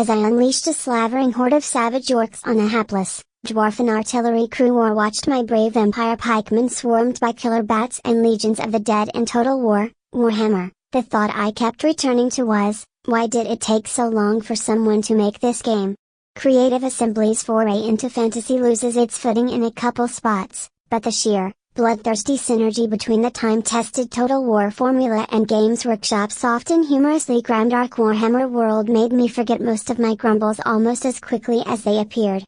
as I unleashed a slavering horde of savage orcs on a hapless, dwarfen artillery crew or watched my brave vampire pikemen swarmed by killer bats and legions of the dead in Total War, Warhammer. The thought I kept returning to was, why did it take so long for someone to make this game? Creative Assembly's foray into fantasy loses its footing in a couple spots, but the sheer, bloodthirsty synergy between the time-tested Total War formula and Games Workshop's soft and humorously grimdark Warhammer world made me forget most of my grumbles almost as quickly as they appeared.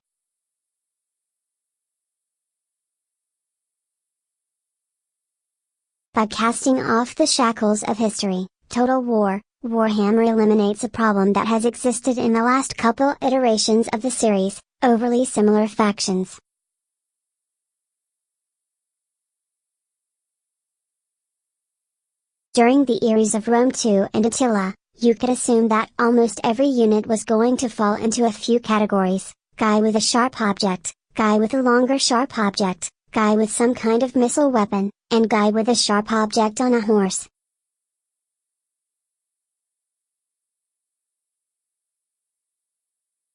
By casting off the shackles of history, Total War, Warhammer eliminates a problem that has existed in the last couple iterations of the series: overly similar factions. During the eras of Rome II and Attila, you could assume that almost every unit was going to fall into a few categories: guy with a sharp object, guy with a longer sharp object, guy with some kind of missile weapon, and guy with a sharp object on a horse.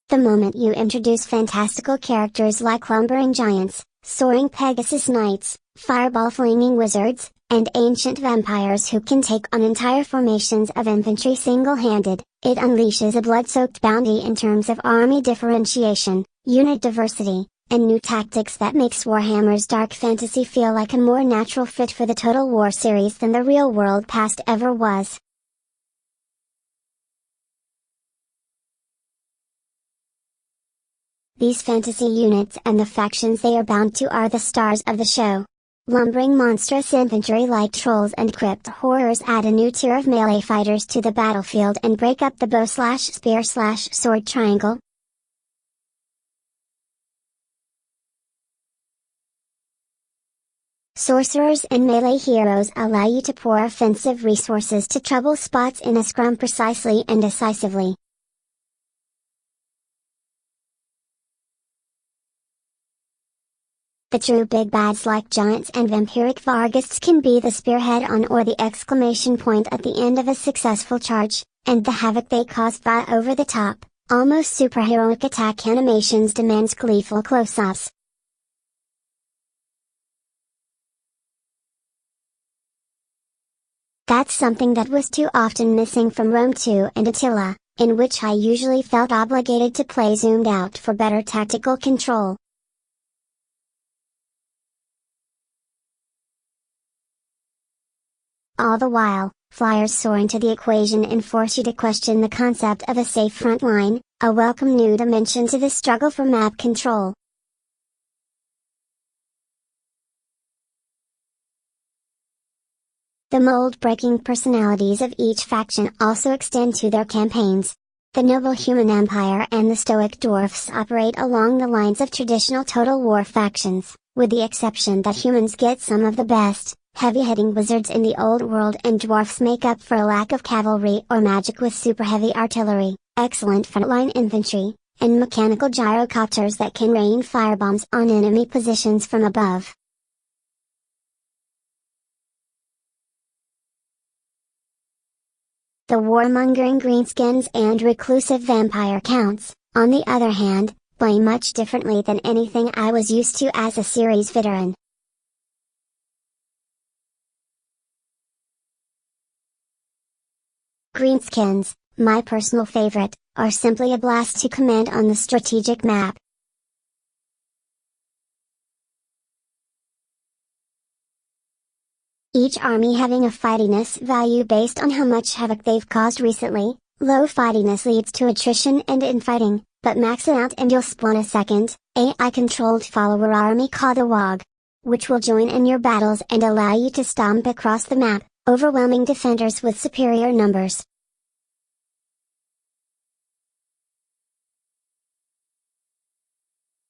The moment you introduce fantastical characters like lumbering giants, soaring pegasus knights, fireball-flinging wizards, and ancient vampires who can take on entire formations of infantry single-handed, it unleashes a blood-soaked bounty in terms of army differentiation, unit diversity, and new tactics that makes Warhammer's dark fantasy feel like a more natural fit for the Total War series than the real-world past ever was. These fantasy units and the factions they are bound to are the stars of the show. Lumbering monstrous infantry like trolls and crypt horrors add a new tier of melee fighters to the battlefield and break up the bow/spear/sword triangle. Sorcerers and melee heroes allow you to pour offensive resources to trouble spots in a scrum precisely and decisively. The true big bads like giants and vampiric vargheists can be the spearhead on or the exclamation point at the end of a successful charge, and the havoc they cause via over-the-top, almost superheroic attack animations demands gleeful close-ups. That's something that was too often missing from Rome II and Attila, in which I usually felt obligated to play zoomed out for better tactical control. All the while, flyers soar into the equation and force you to question the concept of a safe front line, a welcome new dimension to the struggle for map control. The mold-breaking personalities of each faction also extend to their campaigns. The noble human empire and the stoic dwarfs operate along the lines of traditional Total War factions, with the exception that humans get some of the best, heavy-hitting wizards in the old world and dwarfs make up for a lack of cavalry or magic with super-heavy artillery, excellent frontline infantry, and mechanical gyrocopters that can rain firebombs on enemy positions from above. The warmongering greenskins and reclusive vampire counts, on the other hand, play much differently than anything I was used to as a series veteran. Greenskins, my personal favorite, are simply a blast to command on the strategic map. Each army having a fightiness value based on how much havoc they've caused recently. Low fightiness leads to attrition and infighting, but max it out and you'll spawn a second, AI-controlled follower army called a Wog, which will join in your battles and allow you to stomp across the map, overwhelming defenders with superior numbers.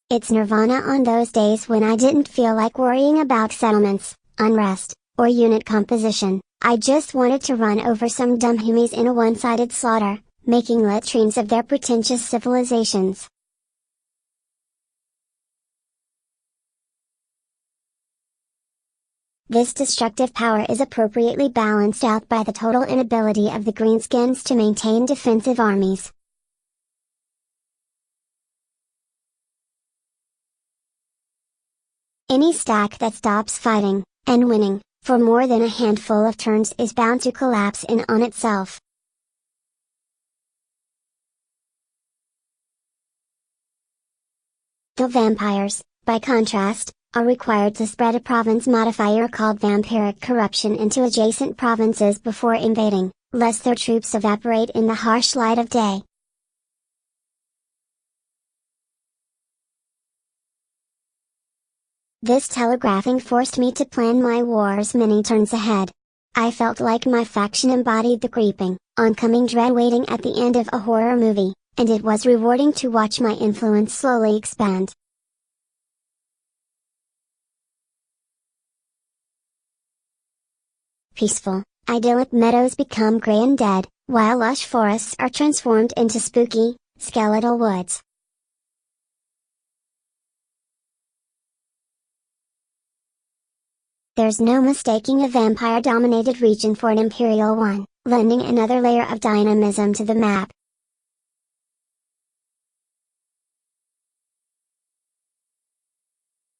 It's nirvana on those days when I didn't feel like worrying about settlements, unrest, or unit composition. I just wanted to run over some dumb humies in a one-sided slaughter, making latrines of their pretentious civilizations. This destructive power is appropriately balanced out by the total inability of the Greenskins to maintain defensive armies. Any stack that stops fighting, and winning, for more than a handful of turns is bound to collapse in on itself. The vampires, by contrast, are required to spread a province modifier called vampiric corruption into adjacent provinces before invading, lest their troops evaporate in the harsh light of day. This telegraphing forced me to plan my wars many turns ahead. I felt like my faction embodied the creeping, oncoming dread waiting at the end of a horror movie, and it was rewarding to watch my influence slowly expand. Peaceful, idyllic meadows become gray and dead, while lush forests are transformed into spooky, skeletal woods. There's no mistaking a vampire-dominated region for an imperial one, lending another layer of dynamism to the map.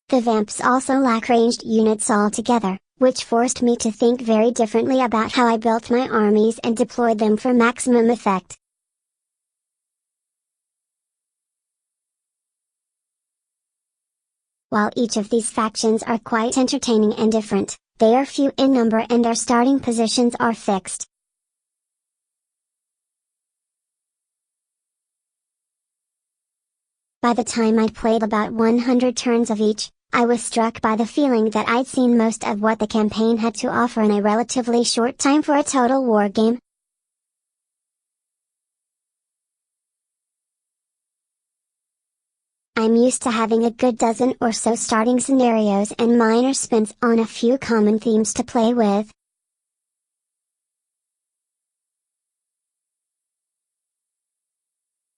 The vamps also lack ranged units altogether, which forced me to think very differently about how I built my armies and deployed them for maximum effect. While each of these factions are quite entertaining and different, they are few in number and their starting positions are fixed. By the time I'd played about 100 turns of each, I was struck by the feeling that I'd seen most of what the campaign had to offer in a relatively short time for a total war game. I'm used to having a good dozen or so starting scenarios and minor spins on a few common themes to play with.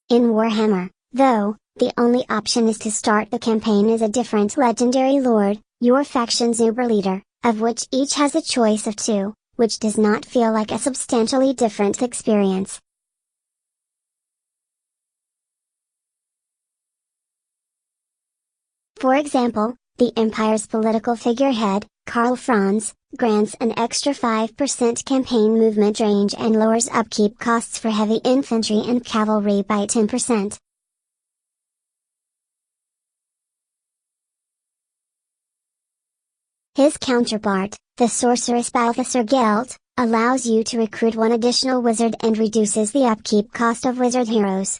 In Warhammer, though, the only option is to start the campaign as a different legendary lord, your faction's uber leader, of which each has a choice of two, which does not feel like a substantially different experience. For example, the Empire's political figurehead, Karl Franz, grants an extra 5% campaign movement range and lowers upkeep costs for heavy infantry and cavalry by 10%. His counterpart, the Sorcerer's Balthasar Guild, allows you to recruit one additional wizard and reduces the upkeep cost of wizard heroes.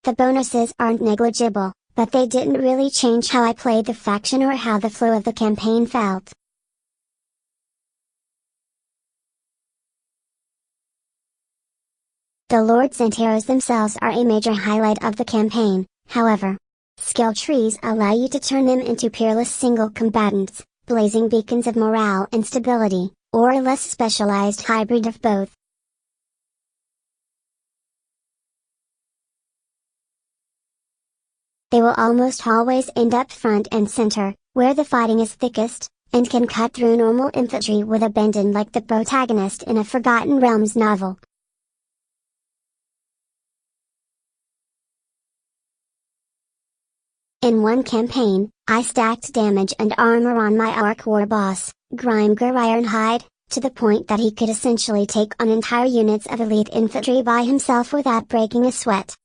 The bonuses aren't negligible, but they didn't really change how I played the faction or how the flow of the campaign felt. The lords and heroes themselves are a major highlight of the campaign, however. Skill trees allow you to turn them into peerless single combatants, blazing beacons of morale and stability, or a less specialized hybrid of both. They will almost always end up front and center, where the fighting is thickest, and can cut through normal infantry with abandon like the protagonist in a Forgotten Realms novel. In one campaign, I stacked damage and armor on my orc war boss, Grimgar Ironhide, to the point that he could essentially take on entire units of elite infantry by himself without breaking a sweat.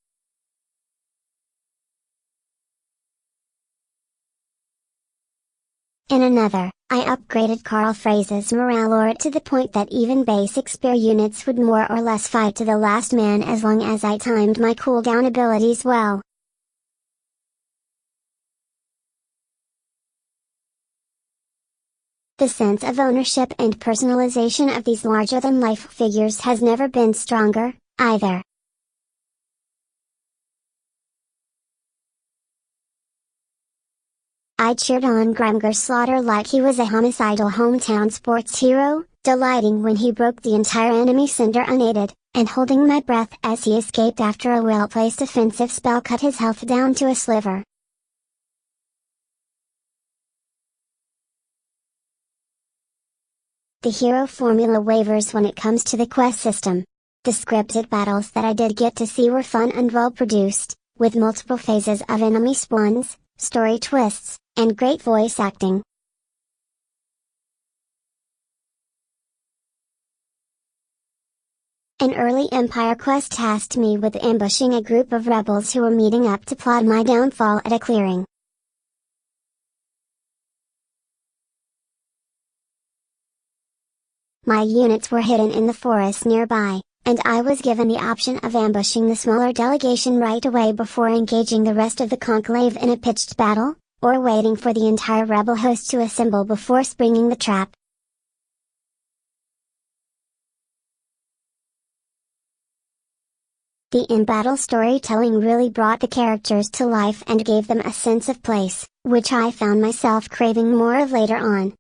In another, I upgraded Karl Franz's morale aura to the point that even basic spear units would more or less fight to the last man as long as I timed my cooldown abilities well. The sense of ownership and personalization of these larger-than-life figures has never been stronger, either. I cheered on Grimgar's slaughter like he was a homicidal hometown sports hero, delighting when he broke the entire enemy cinder unaided, and holding my breath as he escaped after a well-placed offensive spell cut his health down to a sliver. The hero formula wavers when it comes to the quest system. The scripted battles that I did get to see were fun and well produced, with multiple phases of enemy spawns, story twists, and great voice acting. An early Empire quest tasked me with ambushing a group of rebels who were meeting up to plot my downfall at a clearing. My units were hidden in the forest nearby, and I was given the option of ambushing the smaller delegation right away before engaging the rest of the conclave in a pitched battle, or waiting for the entire rebel host to assemble before springing the trap. The in-battle storytelling really brought the characters to life and gave them a sense of place, which I found myself craving more of later on.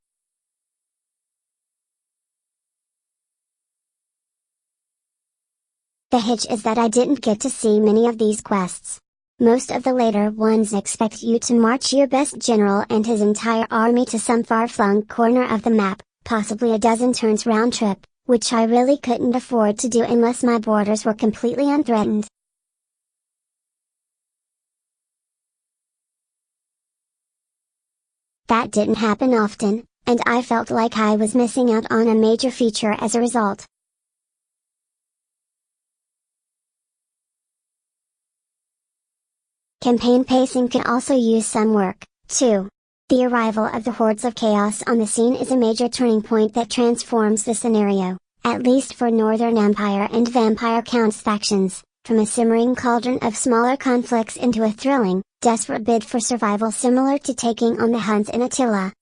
The hitch is that I didn't get to see many of these quests. Most of the later ones expect you to march your best general and his entire army to some far-flung corner of the map, possibly a dozen turns round trip, which I really couldn't afford to do unless my borders were completely unthreatened. That didn't happen often, and I felt like I was missing out on a major feature as a result. Campaign pacing can also use some work, too. The arrival of the hordes of chaos on the scene is a major turning point that transforms the scenario, at least for Northern Empire and Vampire Counts factions, from a simmering cauldron of smaller conflicts into a thrilling, desperate bid for survival similar to taking on the Huns in Attila.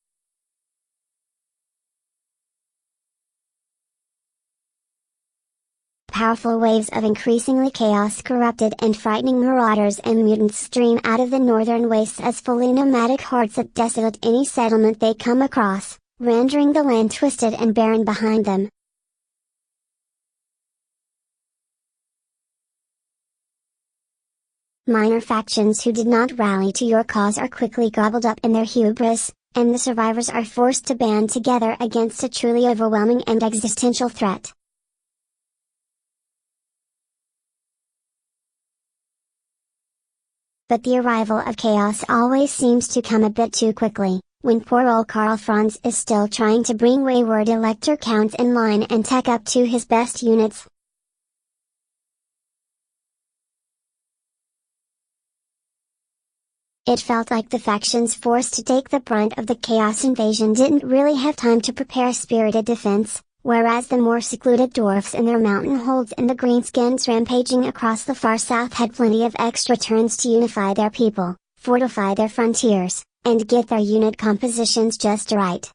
Powerful waves of increasingly chaos-corrupted and frightening marauders and mutants stream out of the northern wastes as fully nomadic hordes that desolate any settlement they come across, rendering the land twisted and barren behind them. Minor factions who did not rally to your cause are quickly gobbled up in their hubris, and the survivors are forced to band together against a truly overwhelming and existential threat. But the arrival of chaos always seems to come a bit too quickly, when poor old Karl Franz is still trying to bring wayward elector counts in line and tech up to his best units. It felt like the factions forced to take the brunt of the chaos invasion didn't really have time to prepare spirited defense, whereas the more secluded dwarfs in their mountain holds and the Greenskins rampaging across the far south had plenty of extra turns to unify their people, fortify their frontiers, and get their unit compositions just right.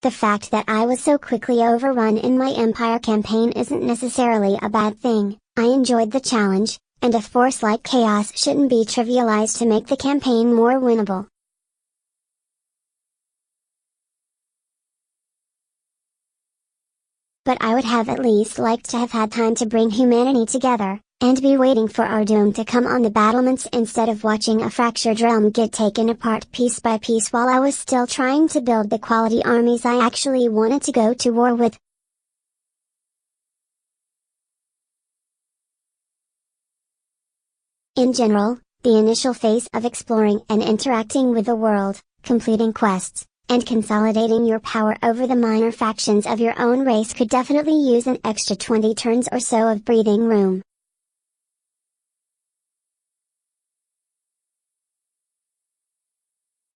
The fact that I was so quickly overrun in my Empire campaign isn't necessarily a bad thing. I enjoyed the challenge, and a force like chaos shouldn't be trivialized to make the campaign more winnable. But I would have at least liked to have had time to bring humanity together, and be waiting for our doom to come on the battlements instead of watching a fractured realm get taken apart piece by piece while I was still trying to build the quality armies I actually wanted to go to war with. In general, the initial phase of exploring and interacting with the world, completing quests, and consolidating your power over the minor factions of your own race could definitely use an extra 20 turns or so of breathing room.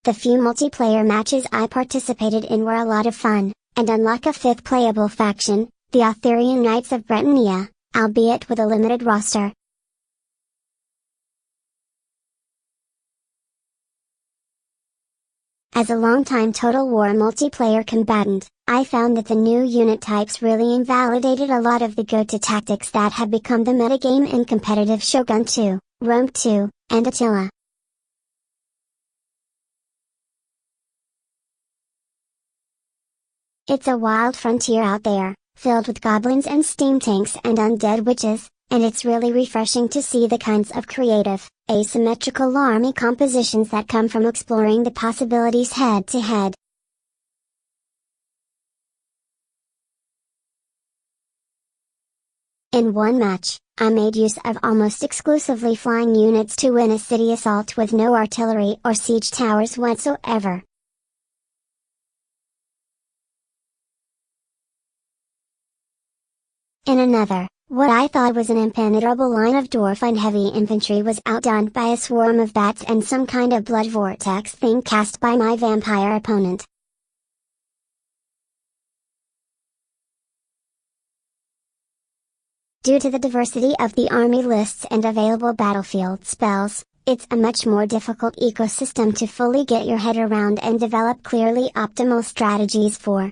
The few multiplayer matches I participated in were a lot of fun, and unlike a fifth playable faction, the Arthurian Knights of Britannia, albeit with a limited roster. As a longtime Total War multiplayer combatant, I found that the new unit types really invalidated a lot of the go-to tactics that had become the metagame in competitive Shogun II, Rome II, and Attila. It's a wild frontier out there, filled with goblins and steam tanks and undead witches, and it's really refreshing to see the kinds of creative, asymmetrical army compositions that come from exploring the possibilities head to head. In one match, I made use of almost exclusively flying units to win a city assault with no artillery or siege towers whatsoever. In another, what I thought was an impenetrable line of dwarfen heavy infantry was outdone by a swarm of bats and some kind of blood vortex thing cast by my vampire opponent. Due to the diversity of the army lists and available battlefield spells, it's a much more difficult ecosystem to fully get your head around and develop clearly optimal strategies for.